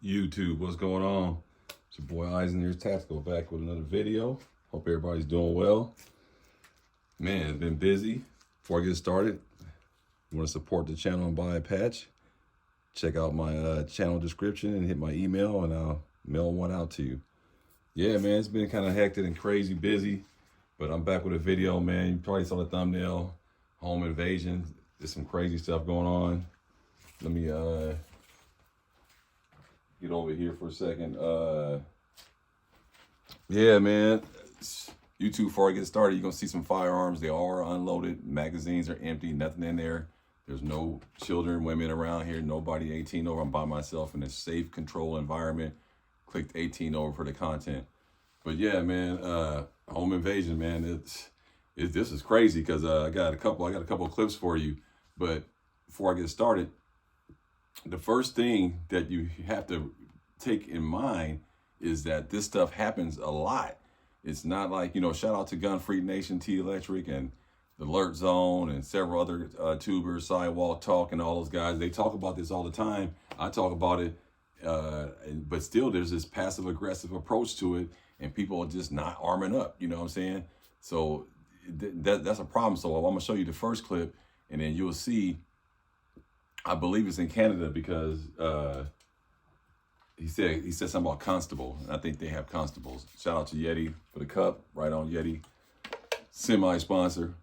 YouTube, what's going on? It's your boy Eisen here, Tactical, back with another video. Hope everybody's doing well. Man, it's been busy. Before I get started, you want to support the channel and buy a patch? Check out my channel description and hit my email, and I'll mail one out to you. Yeah, man, it's been kind of hectic and crazy busy, but I'm back with a video, man. You probably saw the thumbnail. Home invasion. There's some crazy stuff going on. Let me get over here for a second. Yeah, man. YouTube, before I get started, you're going to see some firearms. They are unloaded. Magazines are empty. Nothing in there. There's no children, women around here. Nobody 18 over. I'm by myself in a safe, controlled environment. Clicked 18 over for the content. But yeah, man, home invasion, man. This is crazy because I got a couple of clips for you. But before I get started, the first thing that you have to take in mind is that this stuff happens a lot. It's not like, shout out to Gun Freak Nation, T Electric, and the Alert Zone, and several other tubers, Sidewalk Talk, and all those guys. They talk about this all the time. I talk about it, but still there's this passive aggressive approach to it, and people are just not arming up. You know what I'm saying? So that's a problem. So I'm gonna show you the first clip, and then you'll see. I believe it's in Canada because he said something about constable. And I think they have constables. Shout out to Yeti for the cup. Right on, Yeti. Semi-sponsor.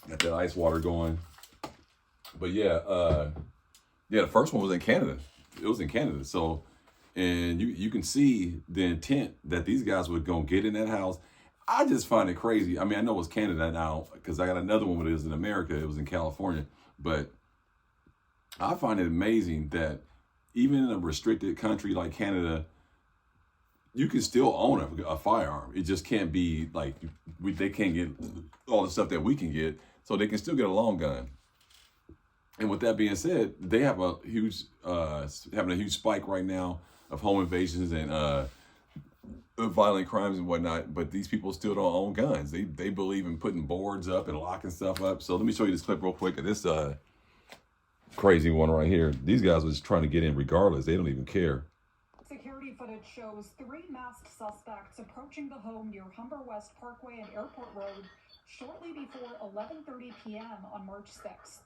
Got that ice water going. But yeah, the first one was in Canada. It was in Canada. So, and you can see the intent that these guys were gonna get in that house. I just find it crazy. I mean, I know it's Canada now because I got another one, but it was in America. It was in California. But I find it amazing that even in a restricted country like Canada, you can still own a firearm. It just can't be like they can't get all the stuff that we can get, so they can still get a long gun. And with that being said, they have a huge having a huge spike right now of home invasions and violent crimes and whatnot, but these people still don't own guns. They believe in putting boards up and locking stuff up. So let me show you this clip real quick of this crazy one right here. These guys were just trying to get in regardless. They don't even care. Security footage shows 3 masked suspects approaching the home near Humber West Parkway and Airport Road shortly before 11:30 p.m. on March 6th.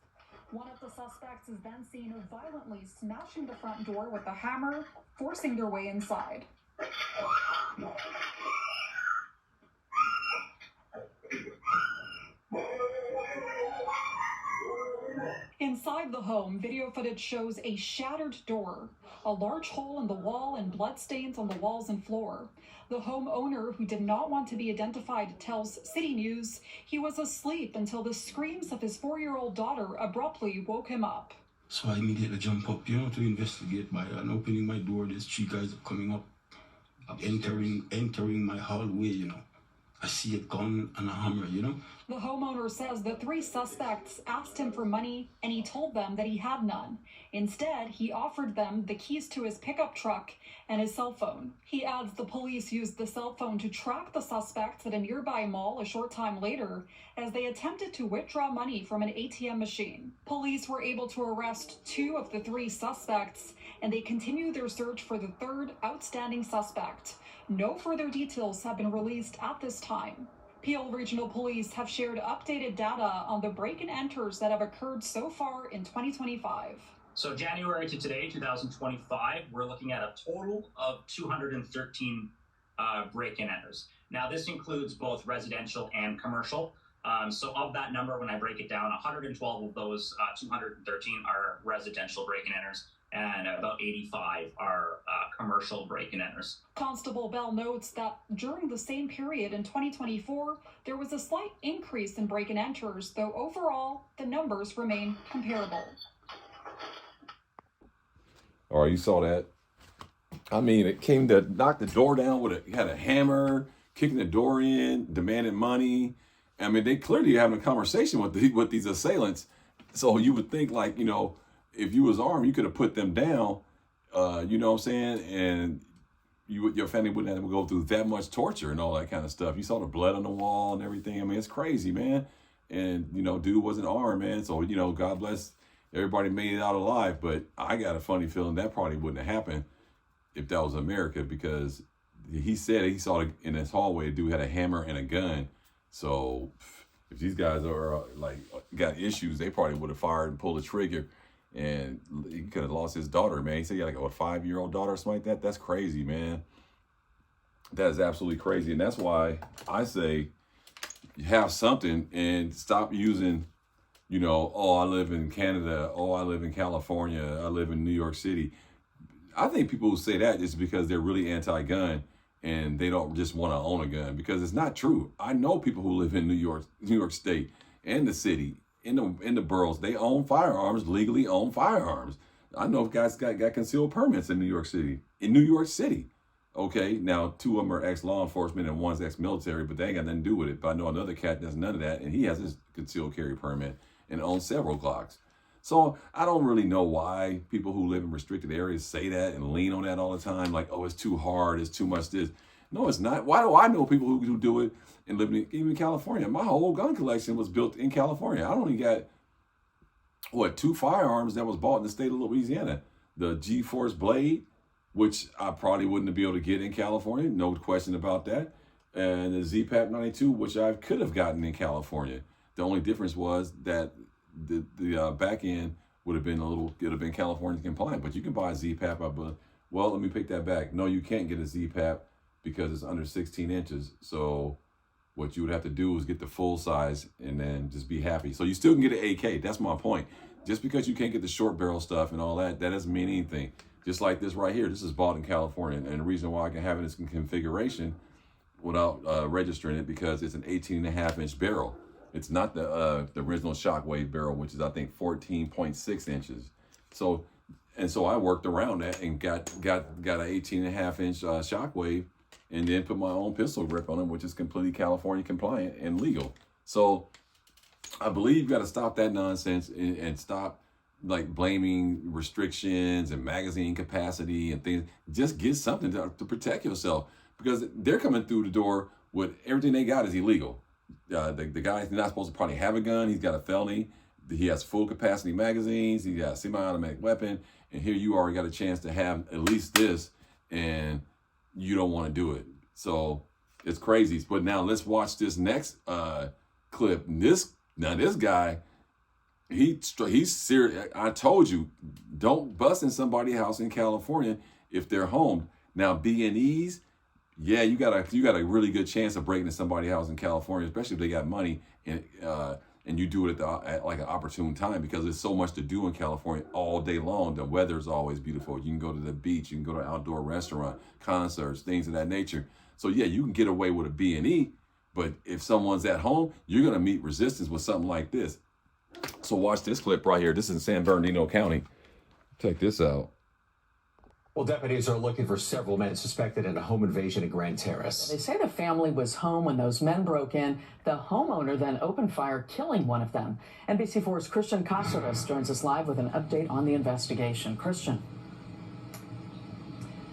One of the suspects is then seen violently smashing the front door with a hammer, forcing their way inside. Inside the home, video footage shows a shattered door, a large hole in the wall, and bloodstains on the walls and floor. The homeowner, who did not want to be identified, tells City News he was asleep until the screams of his 4-year-old daughter abruptly woke him up. So I immediately jump up, to investigate. By opening my door, there's 3 guys coming up, entering my hallway, I see a gun and a hammer, The homeowner says the 3 suspects asked him for money, and he told them that he had none. Instead, he offered them the keys to his pickup truck and his cell phone. He adds the police used the cell phone to track the suspects at a nearby mall a short time later as they attempted to withdraw money from an ATM machine. Police were able to arrest 2 of the 3 suspects, and they continue their search for the 3rd outstanding suspect. No further details have been released at this time. Peel Regional Police have shared updated data on the break-and-enters that have occurred so far in 2025. So January to today, 2025, we're looking at a total of 213 break-and-enters. Now, this includes both residential and commercial. So of that number, when I break it down, 112 of those 213 are residential break-and-enters, and about 85 are commercial break-and-enters. Constable Bell notes that during the same period in 2024, there was a slight increase in break-and-enters, though overall, the numbers remain comparable. All right, you saw that. I mean, it came to knock the door down had a hammer, kicking the door in, demanding money. I mean, they clearly having a conversation with these assailants. So you would think, like, if you was armed, you could have put them down, you know what I'm saying? And your family wouldn't have to go through that much torture and all that kind of stuff. You saw the blood on the wall and everything. I mean, it's crazy, man. And, dude wasn't armed, man. So, God bless everybody made it out alive. But I got a funny feeling that probably wouldn't have happened if that was America, because he said he saw in his hallway a dude had a hammer and a gun. So if these guys are like got issues, they probably would have fired and pulled the trigger, and he could have lost his daughter, man. He said he had like a 5-year-old daughter or something like that. That's crazy, man. That is absolutely crazy. And that's why I say you have something and stop using, you know, oh, I live in Canada. Oh, I live in California. I live in New York City. I think people who say that is because they're really anti-gun and they don't just want to own a gun, because it's not true. I know people who live in New York State and the city, in the boroughs. They own firearms, legally own firearms. I know guys got concealed permits in New York City. Okay, now 2 of them are ex-law enforcement and one's ex-military, but they ain't got nothing to do with it. But I know another cat does none of that, and he has his concealed carry permit and owns several Glocks. So I don't really know why people who live in restricted areas say that and lean on that all the time. Like, oh, it's too hard, it's too much this. No, it's not. Why do I know people who do it and live even in California? My whole gun collection was built in California. I only got, 2 firearms that was bought in the state of Louisiana. The G-Force Blade, which I probably wouldn't be able to get in California, no question about that. And the Z-Pack 92, which I could have gotten in California. The only difference was that the back end would have been California compliant. But you can buy a Z-Pack. Well, let me pick that back. No, you can't get a Z-Pack because it's under 16 inches. So what you would have to do is get the full size and then just be happy. So you still can get an AK. That's my point. Just because you can't get the short barrel stuff and all that, that doesn't mean anything. Just like this right here. This is bought in California. And the reason why I can have it in this configuration without registering it, because it's an 18.5-inch barrel. It's not the original Shockwave barrel, which is, I think, 14.6 inches. So I worked around that and got an 18.5-inch Shockwave, and then put my own pistol grip on it, which is completely California compliant and legal. So I believe you got to stop that nonsense and stop like blaming restrictions and magazine capacity and things. Just get something to protect yourself, because they're coming through the door with everything they got is illegal. The guy's not supposed to probably have a gun. He's got a felony. He has full capacity magazines. He got a semi-automatic weapon. And here you are, got a chance to have at least this, and you don't want to do it. So it's crazy. But now let's watch this next clip. This guy, he's serious. I told you, don't bust in somebody's house in California if they're home. Now B&Es, yeah, you got a really good chance of breaking into somebody's house in California, especially if they got money, and you do it at like an opportune time, because there's so much to do in California all day long. The weather's always beautiful. You can go to the beach, you can go to an outdoor restaurant, concerts, things of that nature. So yeah, you can get away with a B&E, but if someone's at home, you're gonna meet resistance with something like this. So watch this clip right here. This is in San Bernardino County. Check this out. Well, deputies are looking for several men suspected in a home invasion in Grand Terrace. They say the family was home when those men broke in. The homeowner then opened fire, killing one of them. NBC4's Christian Cáceres joins us live with an update on the investigation. Christian.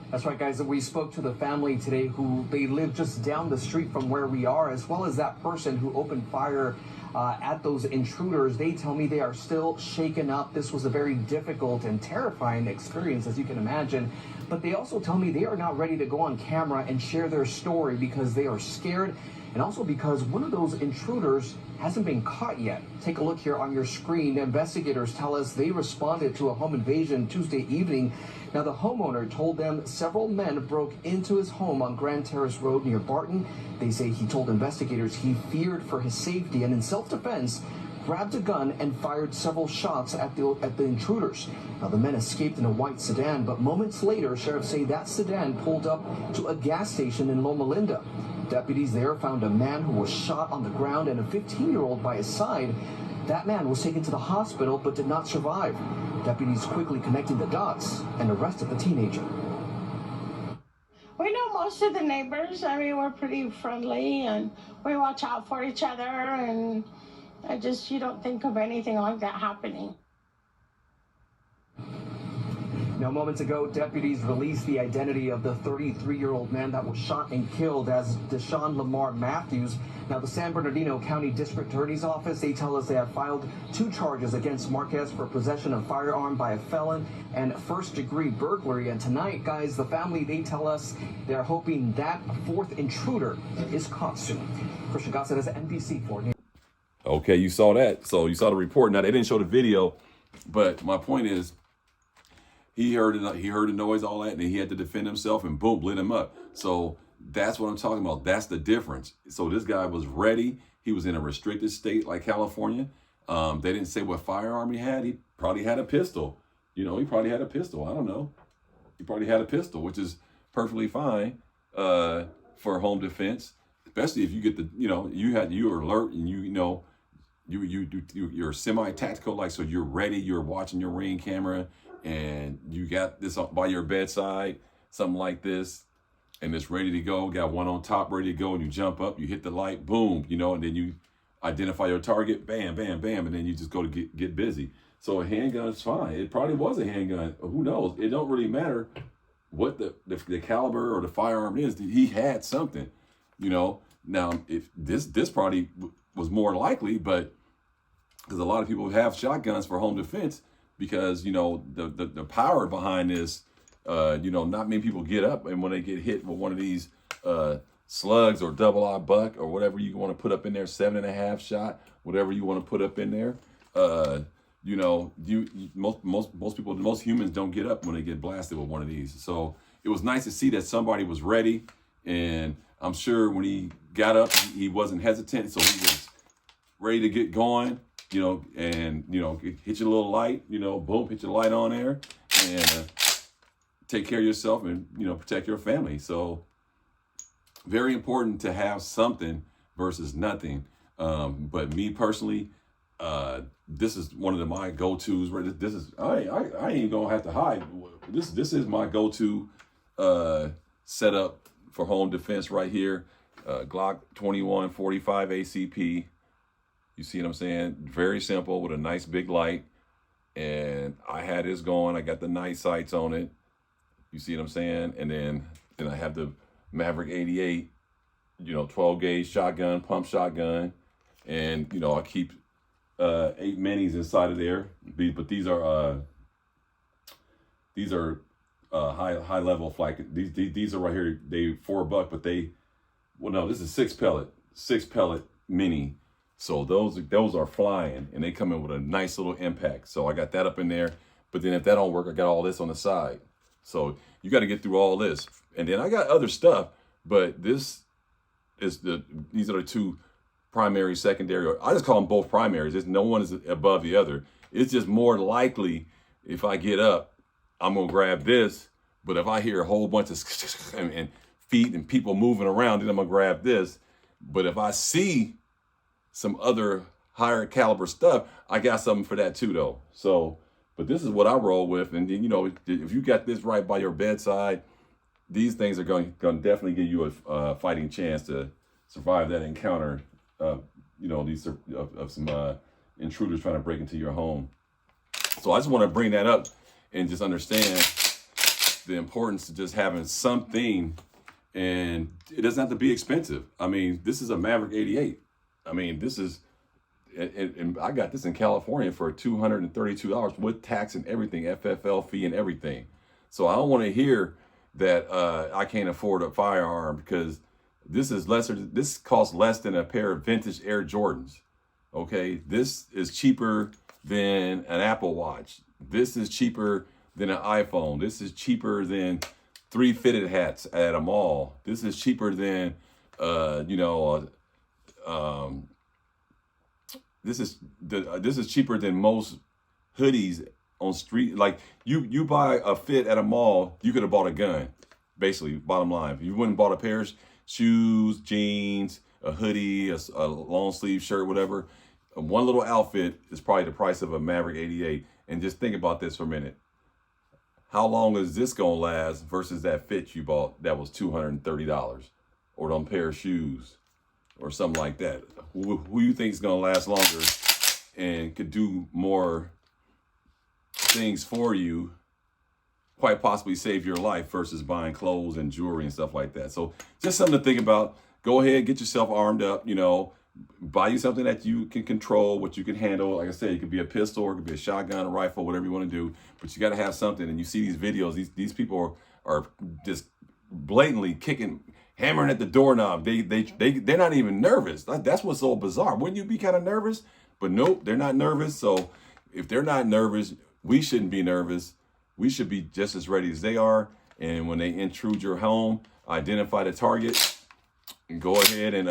That's right, guys. We spoke to the family today who they live just down the street from where we are, as well as that person who opened fire at those intruders. They tell me they are still shaken up. This was a very difficult and terrifying experience, as you can imagine. But they also tell me they are not ready to go on camera and share their story because they are scared, and also because one of those intruders hasn't been caught yet. Take a look here on your screen. Investigators tell us they responded to a home invasion Tuesday evening. Now, the homeowner told them several men broke into his home on Grand Terrace Road near Barton. They say he told investigators he feared for his safety, and in self-defense, grabbed a gun and fired several shots at the intruders. Now, the men escaped in a white sedan, but moments later, sheriffs say that sedan pulled up to a gas station in Loma Linda. Deputies there found a man who was shot on the ground and a 15-year-old by his side. That man was taken to the hospital but did not survive. Deputies quickly connected the dots and arrested the teenager. We know most of the neighbors. I mean, we're pretty friendly and we watch out for each other, and you don't think of anything like that happening. Now, moments ago, deputies released the identity of the 33-year-old man that was shot and killed as Deshaun Lamar Matthews. Now, the San Bernardino County District Attorney's Office, they tell us they have filed 2 charges against Marquez for possession of firearm by a felon and first-degree burglary. And tonight, guys, the family, they tell us they're hoping that 4th intruder is caught soon. Christian Gossett has NBC4 News. Okay, you saw that. So you saw the report. Now, they didn't show the video, but my point is, he heard it. He heard the noise, all that, and he had to defend himself, and boom, lit him up. So that's what I'm talking about. That's the difference. So this guy was ready. He was in a restricted state like California. They didn't say what firearm he had. He probably had a pistol. You know, he probably had a pistol. I don't know. He probably had a pistol, which is perfectly fine for home defense, especially if you get the, you know, you're alert and you're semi-tactical, like, so you're ready, you're watching your Ring camera, and you got this by your bedside, something like this, and it's ready to go, got one on top ready to go, and you jump up, you hit the light, boom, you know, and then you identify your target, bam, bam, bam, and then you just go to get busy. So a handgun is fine. It probably was a handgun. Who knows? It don't really matter what the caliber or the firearm is. He had something, you know. Now, if this probably was more likely, but because a lot of people have shotguns for home defense, because, you know, the power behind this, you know, not many people get up, and when they get hit with one of these slugs or double-aught buck or whatever you want to put up in there, 7.5 shot, whatever you want to put up in there, you know, most people, most humans don't get up when they get blasted with one of these. So it was nice to see that somebody was ready, and I'm sure when he got up, he wasn't hesitant, so he was ready to get going, you know, and, you know, hit your little light, you know, boom, hit your light on there, and take care of yourself and, you know, protect your family. So very important to have something versus nothing. But me personally, this is one of my go-tos. Where this is, I ain't gonna have to hide. This is my go-to setup for home defense right here. Glock 2145 ACP. You see what I'm saying? Very simple with a nice big light. And I had this going. I got the night sights on it. You see what I'm saying? And then I have the Maverick 88, you know, 12 gauge shotgun, pump shotgun. And, you know, I keep 8 minis inside of there. But these are high level flight. These are right here. They $4, but no, this is 6 pellet mini. So those are flying, and they come in with a nice little impact. So I got that up in there. But then if that don't work, I got all this on the side. So you got to get through all this. And then I got other stuff, but these are the 2 primary, secondary. I just call them both primaries. No one is above the other. It's just more likely if I get up, I'm going to grab this. But if I hear a whole bunch of and feet and people moving around, then I'm going to grab this. But if I see some other higher caliber stuff, I got something for that too, though. So, but this is what I roll with. And then, you know, if you got this right by your bedside, these things are going to definitely give you a fighting chance to survive that encounter. You know, these of some intruders trying to break into your home. So I just want to bring that up and just understand the importance of just having something, and it doesn't have to be expensive. I mean, this is a Maverick 88. I mean, this is, and I got this in California for $232 with tax and everything, FFL fee and everything. So I don't want to hear that I can't afford a firearm, because this costs less than a pair of vintage Air Jordans. Okay, this is cheaper than an Apple Watch. This is cheaper than an iPhone. This is cheaper than 3 fitted hats at a mall. This is cheaper than this is cheaper than most hoodies on street. Like you buy a fit at a mall, you could have bought a gun. Basically, bottom line, if you wouldn't bought a pair of shoes, jeans, a hoodie, a long sleeve shirt, whatever, one little outfit is probably the price of a Maverick 88. And just think about this for a minute. How long is this gonna last versus that fit you bought that was $230, or them pair of shoes, or something like that? Who you think is gonna last longer and could do more things for you quite possibly save your life versus buying clothes and jewelry and stuff like that. So just something to think about. Go ahead, get yourself armed up, you know, buy you something that you can control, what you can handle. Like I said, it could be a pistol, or it could be a shotgun, a rifle, whatever you want to do, but you got to have something. And you see these videos, these people are just blatantly kicking, hammering at the doorknob. They're not even nervous. That's what's so bizarre. Wouldn't you be kind of nervous? But nope, they're not nervous. So if they're not nervous, we shouldn't be nervous. We should be just as ready as they are. And when they intrude your home, identify the target, and go ahead and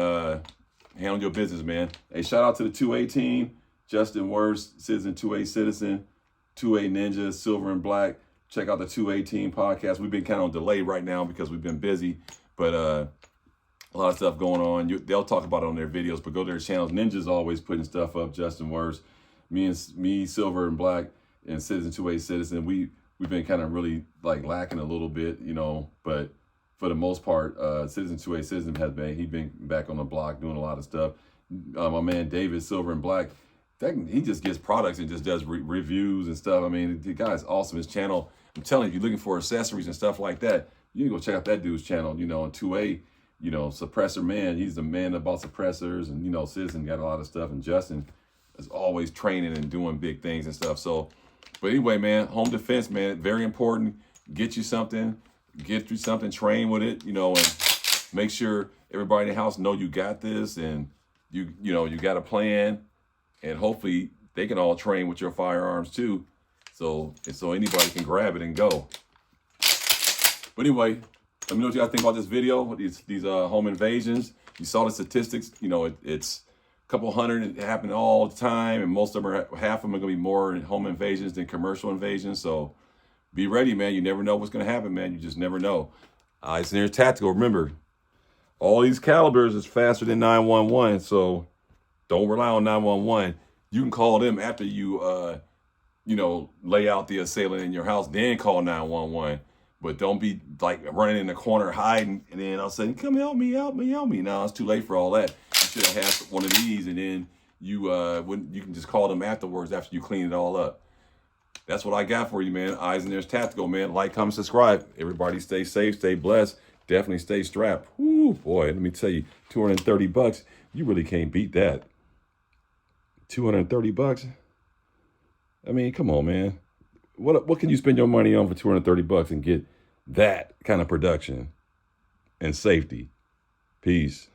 handle your business, man. Hey, shout out to the 2A team, Justin Worst, Citizen 2A Citizen, 2A Ninja, Silver and Black. Check out the 2A team podcast. We've been kind of on delay right now because we've been busy, but a lot of stuff going on. They'll talk about it on their videos, but go to their channels. Ninja's always putting stuff up. Justin Worst, me, Silver and Black, and Citizen 2A Citizen. We've been kind of really like lacking a little bit, you know, but for the most part, Citizen 2A Citizen he's been back on the block doing a lot of stuff. My man David, Silver and Black, he just gets products and just does reviews and stuff. I mean, the guy's awesome. His channel, I'm telling you, if you're looking for accessories and stuff like that, you can go check out that dude's channel, you know, and 2A, you know, Suppressor Man, he's the man about suppressors, and, you know, Citizen got a lot of stuff, and Justin is always training and doing big things and stuff. So, but anyway, man, home defense, man, very important. Get you something, get through something, train with it, you know, and make sure everybody in the house know you got this, and you know, you got a plan, and hopefully they can all train with your firearms too. So anybody can grab it and go. But anyway, let me know what you guys think about this video, these home invasions. You saw the statistics, you know, it's a couple hundred, it happen all the time, and most of them half of them are gonna be more home invasions than commercial invasions. So be ready, man. You never know what's gonna happen, man. You just never know. Eisener's Tactical, remember, all these calibers is faster than 911, so don't rely on 911. You can call them after you, you know, lay out the assailant in your house, then call 911. But don't be like running in the corner, hiding, and then all of a sudden, come help me, help me, help me. No, it's too late for all that. You should have had one of these, and then you can just call them afterwards after you clean it all up. That's what I got for you, man. Eisener's Tactical, man. Like, comment, subscribe. Everybody stay safe, stay blessed. Definitely stay strapped. Whoo, boy, let me tell you, $230, you really can't beat that. $230? I mean, come on, man. What can you spend your money on for $230 and get that kind of production and safety? Peace.